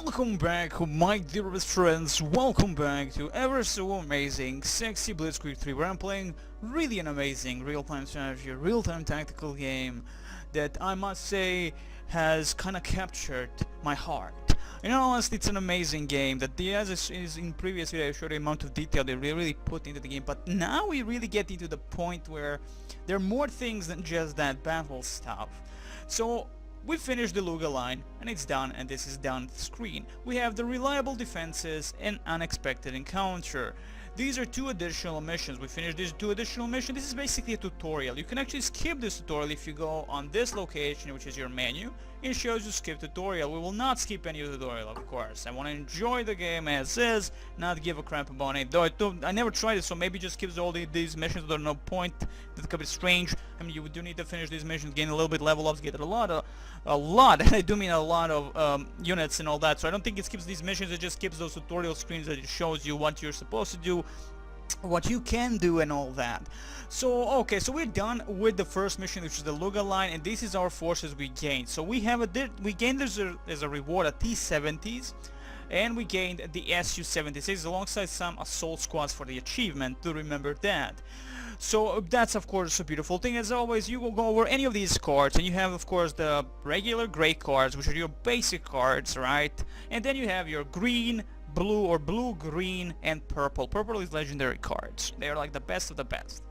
Welcome back, my dearest friends. Welcome back to ever so amazing, sexy Blitzkrieg 3, where I'm playing really an amazing real-time strategy, real-time tactical game that I must say has kind of captured my heart. In all honesty, it's an amazing game that as is in previous video I showed the amount of detail they really put into the game, but now we really get into the point where there are more things than just that battle stuff. So we finished the Luga line, and it's done, and this is done screen. We have the reliable defenses and unexpected encounter. These are two additional missions. We finished these two additional missions. This is basically a tutorial. You can actually skip this tutorial if you go on this location, which is your menu. It shows you skip tutorial. We will not skip any tutorial, of course. I want to enjoy the game as is, not give a crap about it. Though I never tried it, so maybe just skips all these missions. There's no point. That could be strange. I mean, you do need to finish these missions, gain a little bit level ups, get a lot, and I do mean a lot of units and all that. So I don't think it skips these missions. It just skips those tutorial screens that it shows you what you're supposed to do, what you can do, and all that. So okay, so we're done with the first mission, which is the Luga line, and this is our forces we gained. So we have we gained as a reward a T-70s, and we gained the Su-76 alongside some assault squads for the achievement. Do remember that. So that's of course a beautiful thing. As always, you will go over any of these cards, and you have of course the regular gray cards, which are your basic cards, right? And then you have your green, blue, or blue, green, and purple. Purple is legendary cards. They are like the best of the best.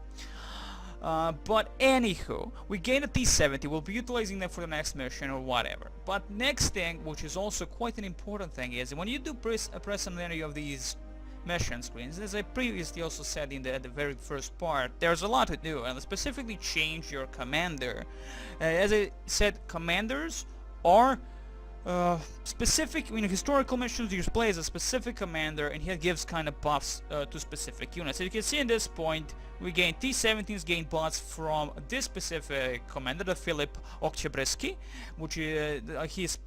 But anywho, we gain a T-70. We'll be utilizing them for the next mission or whatever. But next thing, which is also quite an important thing, is when you do press on any of these mission screens, as I previously also said in the very first part, there's a lot to do, and specifically change your commander. As I said, commanders are specific. In historical missions you play as a specific commander, and he gives kind of buffs to specific units. So you can see in this point we gain T-17s, gain buffs from this specific commander, the Philip Oktyabrsky, which his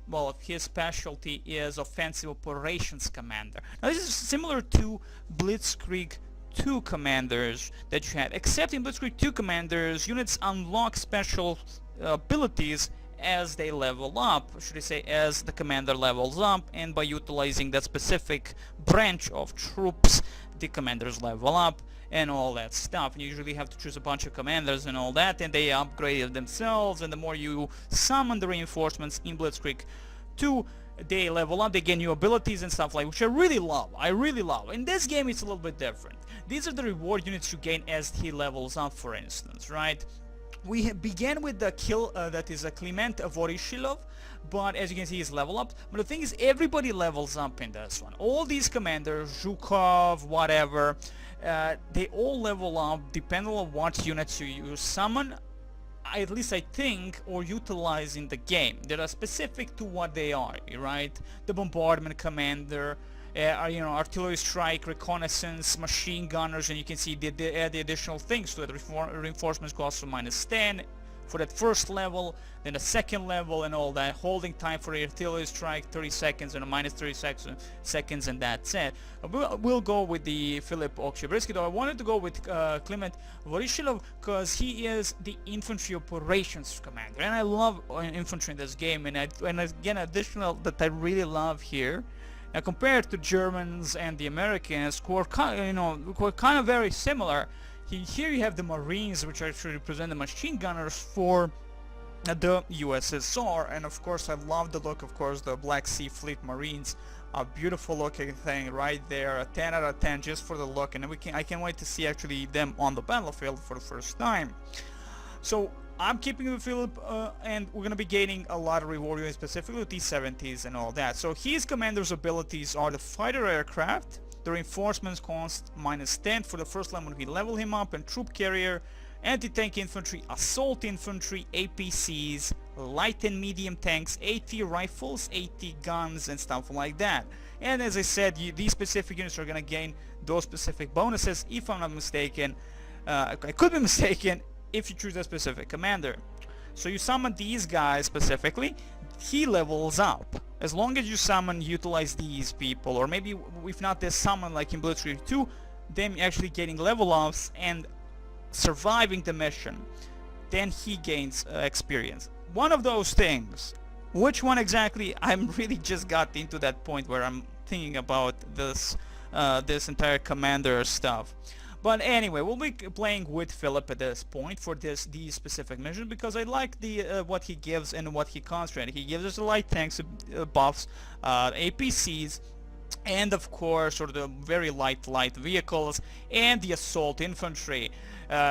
specialty is offensive operations commander. Now this is similar to Blitzkrieg 2 commanders that you had, except in Blitzkrieg 2 commanders units unlock special abilities as they level up, should I say, as the commander levels up, and by utilizing that specific branch of troops the commanders level up and all that stuff. And you usually have to choose a bunch of commanders and all that, and they upgrade themselves, and the more you summon the reinforcements in Blitzkrieg 2, they level up, they gain new abilities and stuff like, which I really love. In this game it's a little bit different. These are the reward units you gain as he levels up, for instance, right? We began with the kill that is a Kliment Vorishilov, but as you can see he's level up. But the thing is, everybody levels up in this one. All these commanders, Zhukov, whatever, they all level up depending on what units you summon, at least I think, or utilize in the game. They are specific to what they are, right? The bombardment commander, artillery strike, reconnaissance, machine gunners, and you can see they add the additional things to it. Reinforcements cost from -10 for that first level, then the second level and all that. Holding time for the artillery strike 30 seconds and a -30 seconds, and that's it. We'll go with the Philip Oktyabrsky, though I wanted to go with Kliment Vorishilov because he is the infantry operations commander, and I love infantry in this game. And again, additional that I really love here, compared to Germans and the Americans, who are kind of very similar. Here you have the Marines, which actually represent the machine gunners for the USSR, and of course I love the look. Of course, the Black Sea Fleet Marines, a beautiful looking thing right there, a 10 out of 10 just for the look, and I can't wait to see actually them on the battlefield for the first time. So I'm keeping with Philip, and we're going to be gaining a lot of reward units, specifically T-70s and all that. So his commander's abilities are the fighter aircraft, the reinforcements cost -10 for the first line when we level him up, and troop carrier, anti-tank infantry, assault infantry, APCs, light and medium tanks, AT rifles, AT guns, and stuff like that. And as I said, these specific units are going to gain those specific bonuses, if I'm not mistaken. I could be mistaken, if you choose a specific commander. So you summon these guys specifically, he levels up. As long as you utilize these people, or maybe if not this summon like in Blitzkrieg 2, them actually getting level ups and surviving the mission, then he gains experience. One of those things Which one exactly? I'm really just got into that point where I'm thinking about this entire commander stuff. But anyway, we'll be playing with Philip at this point for these specific missions because I like the what he gives and what he concentrates. He gives us the light tanks buffs, APCs, and of course sort of the very light vehicles and the assault infantry.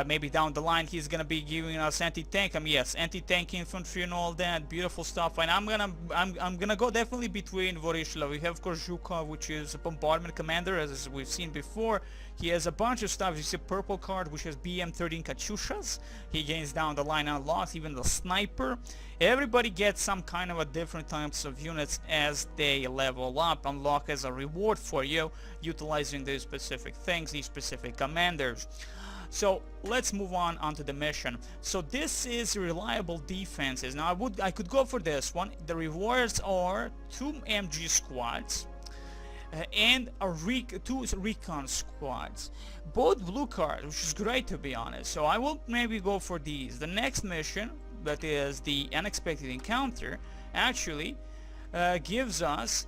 Maybe down the line he's gonna be giving us anti-tank. Yes, anti-tank infantry and all that beautiful stuff. And I'm gonna go definitely between Voroshilov. We have of course Zhukov, which is a bombardment commander, as we've seen before. He has a bunch of stuff. You see a purple card which has BM-13 Katyushas. He gains down the line unlocks, even the sniper. Everybody gets some kind of a different types of units as they level up, unlock as a reward for you, utilizing these specific things, these specific commanders. So let's move on onto the mission. So this is reliable defenses. Now I could go for this one. The rewards are 2 MG squads and two recon squads, both blue cards, which is great to be honest. So I will maybe go for these. The next mission, that is the unexpected encounter, actually gives us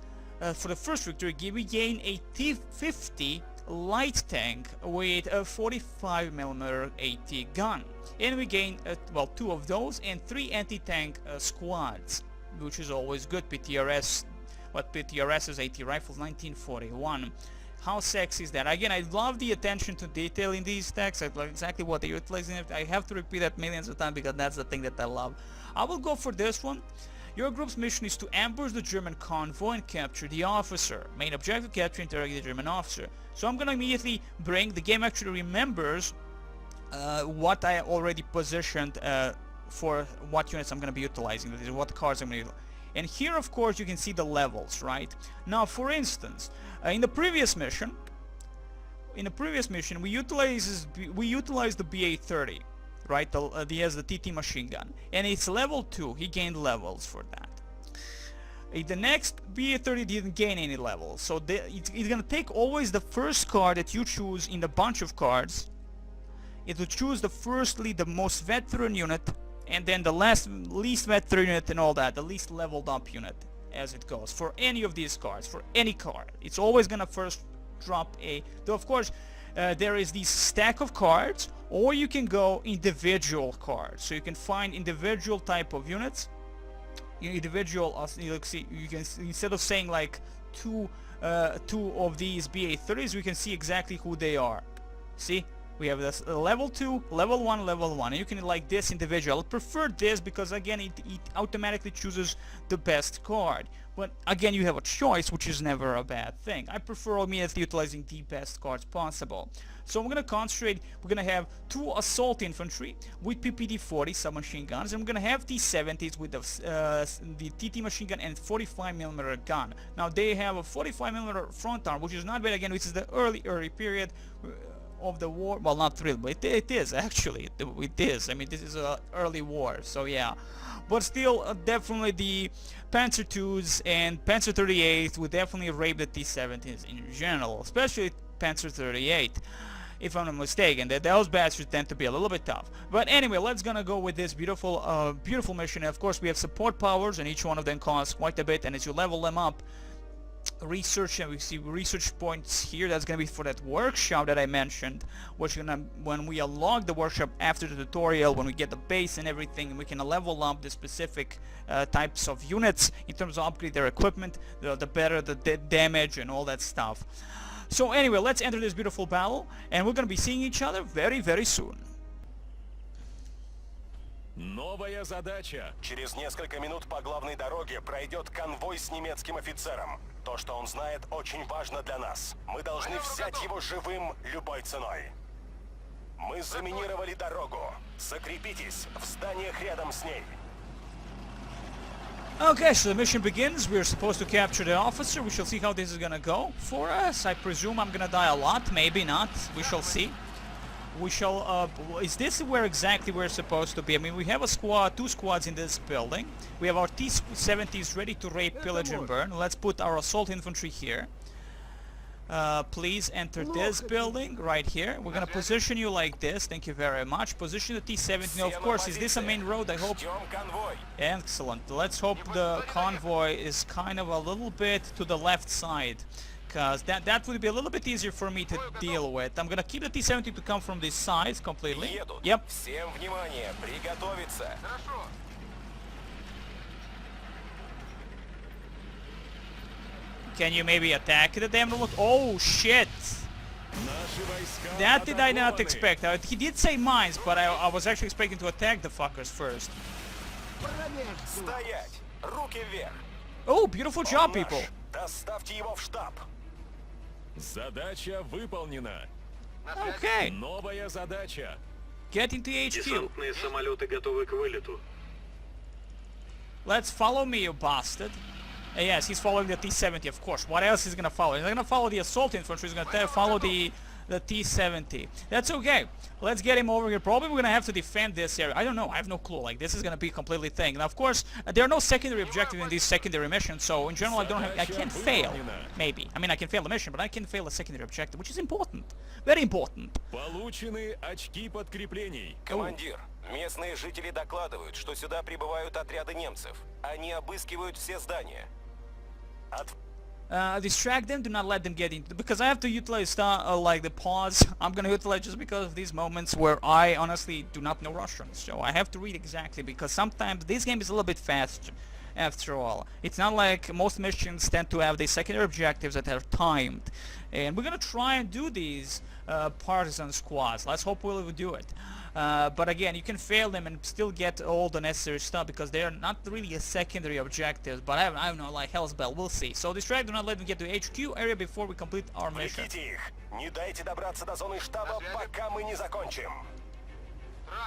for the first victory we gain a T-50 light tank with a 45mm AT gun, and we gain well 2 of those and 3 anti-tank squads, which is always good. PTRS, what PTRS is, AT rifles 1941. How sexy is that? Again, I love the attention to detail in these texts. I love exactly what they're utilizing. I have to repeat that millions of times because that's the thing that I love. I will go for this one. Your group's mission is to ambush the German convoy and capture the officer. Main objective: capture and interrogate the German officer. So I'm gonna immediately bring, the game actually remembers what I already positioned for what units I'm gonna be utilizing, that is what cards I'm gonna utilize. And here of course you can see the levels, right? Now for instance, in the previous mission we utilized the BA-30, right? He has the TT machine gun, and it's level 2. He gained levels for that. The next BA-30 didn't gain any levels, so it's gonna take always the first card that you choose in the bunch of cards. It will choose the most veteran unit, and then the least veteran unit and all that, the least leveled up unit as it goes. For any of these cards, for any card, it's always gonna first drop a... Though of course there is this stack of cards, or you can go individual cards, so you can find individual type of units. Individual, you can, instead of saying like two of these BA-30s, we can see exactly who they are. See, we have this level 2, level 1, level 1, and you can like this individual. I prefer this because again it automatically chooses the best card. But again, you have a choice, which is never a bad thing. I prefer immediately utilizing the best cards possible. So I'm going to concentrate. We're going to have 2 assault infantry with Pt.4 submachine guns. I'm going to have T-70s with the TT machine gun and 45mm gun. Now they have a 45mm front arm, which is not bad. Again, which is the early period of the war. Well, not really, but it is actually. It is. I mean, this is an early war, so yeah. But still, definitely the Panzer IIs and Panzer 38 would definitely rape the T-70s in general, especially Panzer 38, if I'm not mistaken. Those bastards tend to be a little bit tough. But anyway, let's gonna go with this beautiful, beautiful mission. And of course, we have support powers, and each one of them costs quite a bit. And as you level them up, research, and we see research points here. That's gonna be for that workshop that I mentioned, which when we unlock the workshop after the tutorial, when we get the base and everything, we can level up the specific types of units in terms of upgrade their equipment, the better the damage and all that stuff. So anyway, let's enter this beautiful battle, and we're gonna be seeing each other very, very soon. Новая задача. Через несколько минут по главной дороге пройдет конвой с немецким офицером. То, что он знает, очень важно для нас. Мы должны взять его живым любой ценой. Мы заминировали дорогу. Закрепитесь в зданиях рядом с ней. Okay, so the mission begins. We're supposed to capture the officer. We shall see how this is gonna go for us. I presume I'm gonna die a lot, maybe not. We shall see. We shall, is this where exactly we're supposed to be? I mean, we have a squad, 2 squads in this building. We have our T-70s ready to rape, pillage, and burn. Let's put our assault infantry here. Please enter this building right here. We're gonna position you like this. Thank you very much. Position the T-70. Now, of course, is this a main road? I hope. Excellent. Let's hope the convoy is kind of a little bit to the left side, because that would be a little bit easier for me to deal with. I'm gonna keep the T-70 to come from this side completely. Yep. Всем внимание, приготовиться. Can you maybe attack the damn look? Oh shit! That did I not expect. He did say mines, but I was actually expecting to attack the fuckers first. Стоять! Руки вверх! Oh, beautiful job, people! Доставьте его в штаб! Задача выполнена. Okay. Новая задача. Get into HQ. Десантные самолеты готовы к вылету. Let's follow me, you bastard. Yes, he's following the T-70, of course. What else is gonna follow? He's not gonna follow the assault infantry. He's gonna follow the T-70. That's okay. Let's get him over here. Probably we're gonna have to defend this area. I don't know. I have no clue. Like, this is gonna be completely thing. Now, of course, there are no secondary objectives in these secondary missions. So in general, I can't fail. Maybe. I mean, I can fail the mission, but I can fail a secondary objective, which is important. Very important. Получены очки подкреплений. Командир, местные жители докладывают, что сюда прибывают отряды немцев. Они обыскивают все здания. Distract them, do not let them get into, because I have to utilize like the pause. I'm gonna utilize just because of these moments where I honestly do not know Russian, so I have to read exactly, because sometimes this game is a little bit fast after all. It's not like most missions tend to have the secondary objectives that are timed, and we're gonna try and do these partisan squads. Let's hope we'll do it. But again, you can fail them and still get all the necessary stuff, because they are not really a secondary objective. But I don't know, like hell's bell, we'll see. So distract, do not let them get to HQ area before we complete our mission. Влеките их! Не дайте добраться до зоны штаба, пока мы не закончим.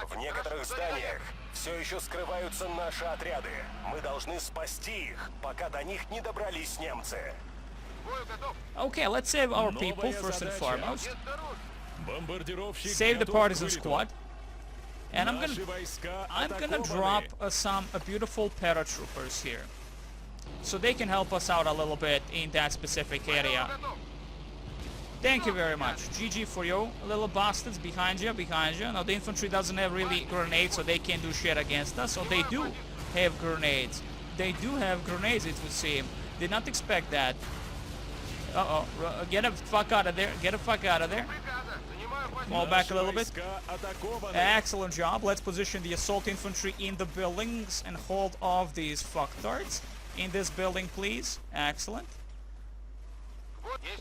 В некоторых зданиях все еще скрываются наши отряды. Мы должны спасти их, пока до них не добрались немцы. Okay, let's save our people first and foremost. Бомбардировщик Save the готов к partisan вылету. squad. And I'm Наши gonna войска drop атакованы. some beautiful paratroopers here, so they can help us out a little bit in that specific area. Thank you very much. GG for you, little bastards. Behind you, behind you. Now the infantry doesn't have really grenades, so they can't do shit against us. So they do have grenades. They do have grenades, it would seem. Did not expect that. Uh-oh. Get the fuck out of there. Get the fuck out of there. Fall back a little bit. Войска атакованы. Excellent job. Let's position the assault infantry in the buildings and hold off these fucktards. In this building, please. Excellent.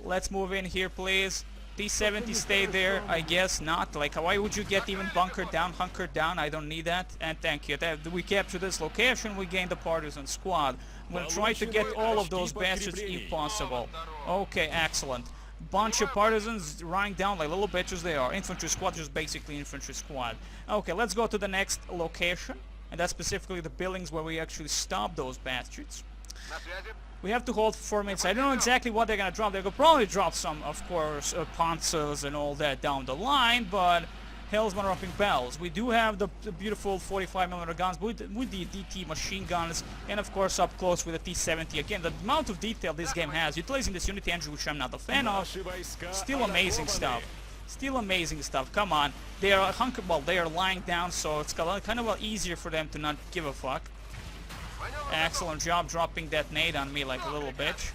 Let's move in here, please. T-70 stay there. I guess not. Like, why would you get even bunkered down, hunkered down? I don't need that. And thank you. We capture this location. We gain the partisan squad. I'm gonna try to get all of those bastards if possible. Okay, excellent. Bunch of partisans running down like little bitches they are. Infantry squad, just basically infantry squad. Okay, let's go to the next location. And that's specifically the buildings where we actually stop those bastards. We have to hold for 4 minutes. I don't know exactly what they're gonna drop. They're gonna probably drop some, of course, panzers and all that down the line, but hell's not dropping bells. We do have the beautiful 45mm guns with the DT machine guns, and of course up close with the T-70. Again, the amount of detail this game has, utilizing this Unity engine, which I'm not a fan of, Наши войска still amazing атакованы. stuff. Still amazing stuff. Come on. They are they are lying down, so it's kind of easier for them to not give a fuck. Excellent job dropping that nade on me like a little bitch.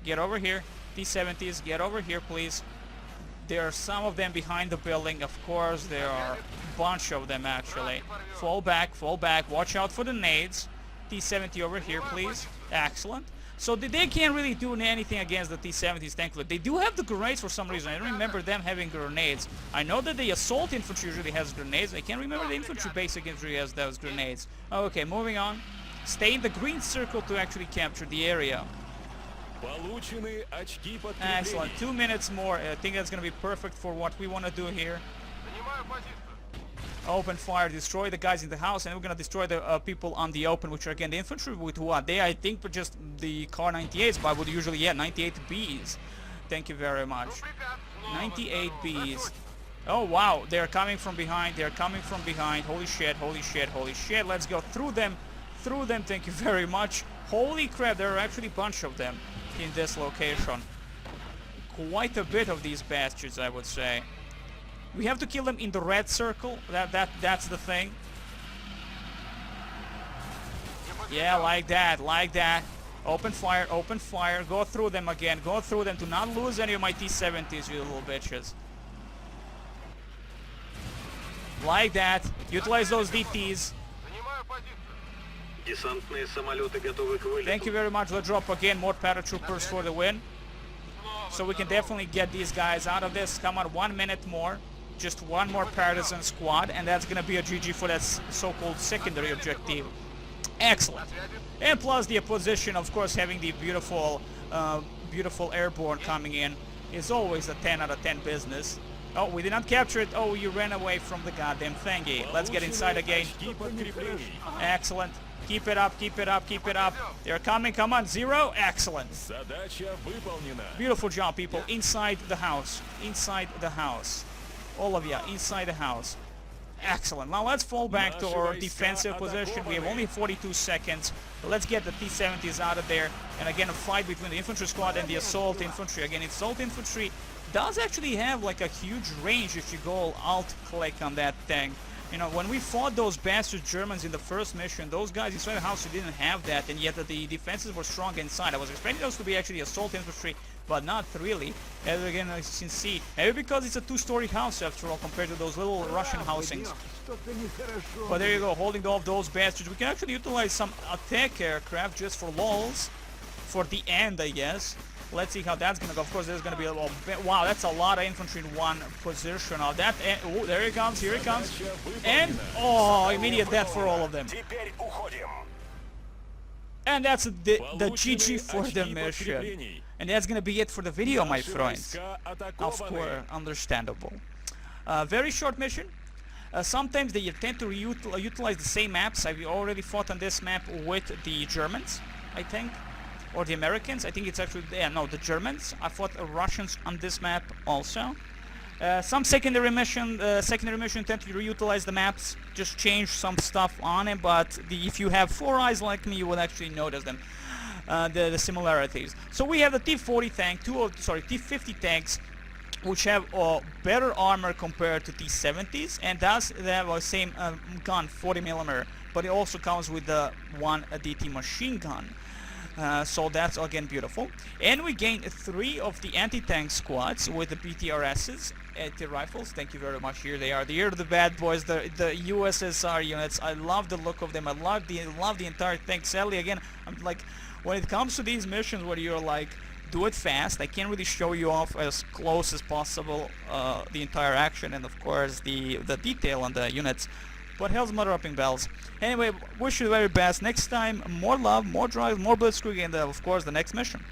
Get over here. T-70s, get over here, please. There are some of them behind the building. Of course, there are a bunch of them, actually. Fall back, fall back. Watch out for the nades. T-70 over here, please. Excellent. So they can't really do anything against the T-70s, thankfully. They do have the grenades for some reason. I don't remember them having grenades. I know that the assault infantry usually has grenades. I can't remember the infantry basic infantry has those grenades. Okay, moving on. Stay in the green circle to actually capture the area. Получены очки Excellent. подкреплений. 2 minutes more. I think that's going to be perfect for what we want to do here. Open fire, destroy the guys in the house, and we're gonna destroy the people on the open, which are again the infantry with what? They, I think, but just the Car 98s, but I would usually, yeah, 98Bs. Thank you very much. 98Bs. Oh wow, they're coming from behind, they're coming from behind. Holy shit, holy shit, holy shit. Let's go through them, thank you very much. Holy crap, there are actually a bunch of them in this location. quite a bit of these bastards, I would say. We have to kill them in the red circle. That's the thing. Yeah, like that, like that. Open fire, go through them again, go through them. Do not lose any of my T-70s, you little bitches. Like that. Utilize those DTs. Десантные самолеты готовы к вылету. Thank you very much. Let's drop again more paratroopers for the win. So we can definitely get these guys out of this. Come on, 1 minute more. Just one more partisan squad, and that's gonna be a GG for that so-called secondary objective. Excellent. And plus the opposition, of course, having the beautiful airborne coming in is always a 10 out of 10 business. Oh, we did not capture it. Oh, you ran away from the goddamn thingy. Let's get inside again. Excellent. Keep it up, keep it up, keep it up. They're coming. Come on, 0. Excellent. Задача выполнена. Beautiful job, people. Inside the house. Inside the house. All of you, inside the house. Excellent. Now let's fall back to our defensive position. We have only 42 seconds. Let's get the T-70s out of there. And again, a fight between the infantry squad and the assault infantry. Again, assault infantry does actually have like a huge range if you go alt-click on that thing. You know, when we fought those bastard Germans in the first mission, those guys inside the house didn't have that, and yet the defenses were strong inside. I was expecting those to be actually assault infantry, but not really. As again, as you can see, maybe because it's a 2-story house after all, compared to those little Russian housings. But there you go, holding off those bastards. We can actually utilize some attack aircraft just for lols, for the end, I guess. Let's see how that's gonna go. Of course, there's gonna be a little bit. Wow, that's a lot of infantry in one position. Now that, oh, there he comes, here he comes, and oh, immediate death for all of them. Теперь уходим. And that's the GG for the mission. And that's gonna be it for the video, my friends. Of course, understandable. Very short mission. Sometimes they tend to utilize the same maps. I've already fought on this map with the Germans, I think. Or the Americans. I think it's actually, yeah, no, the Germans. I fought Russians on this map also. Some secondary mission tend to reutilize the maps, just change some stuff on it, but if you have 4 eyes like me, you will actually notice them, the similarities. So we have the T-40 tank, T-50 tanks, which have better armor compared to T-70s, and thus they have the same gun, 40mm, but it also comes with the 1 DT machine gun. So that's again beautiful. And we gained 3 of the anti-tank squads with the BTRSs, anti-rifles. Thank you very much. Here they are. Here are the bad boys, the USSR units. I love the look of them. I love the entire thing. Sadly, again, I'm like, when it comes to these missions where you're like, do it fast, I can't really show you off as close as possible the entire action and of course the detail on the units. But hell's mother upping bells. Anyway, wish you the very best. Next time, more love, more drive, more Blitzkrieg, and of course the next mission.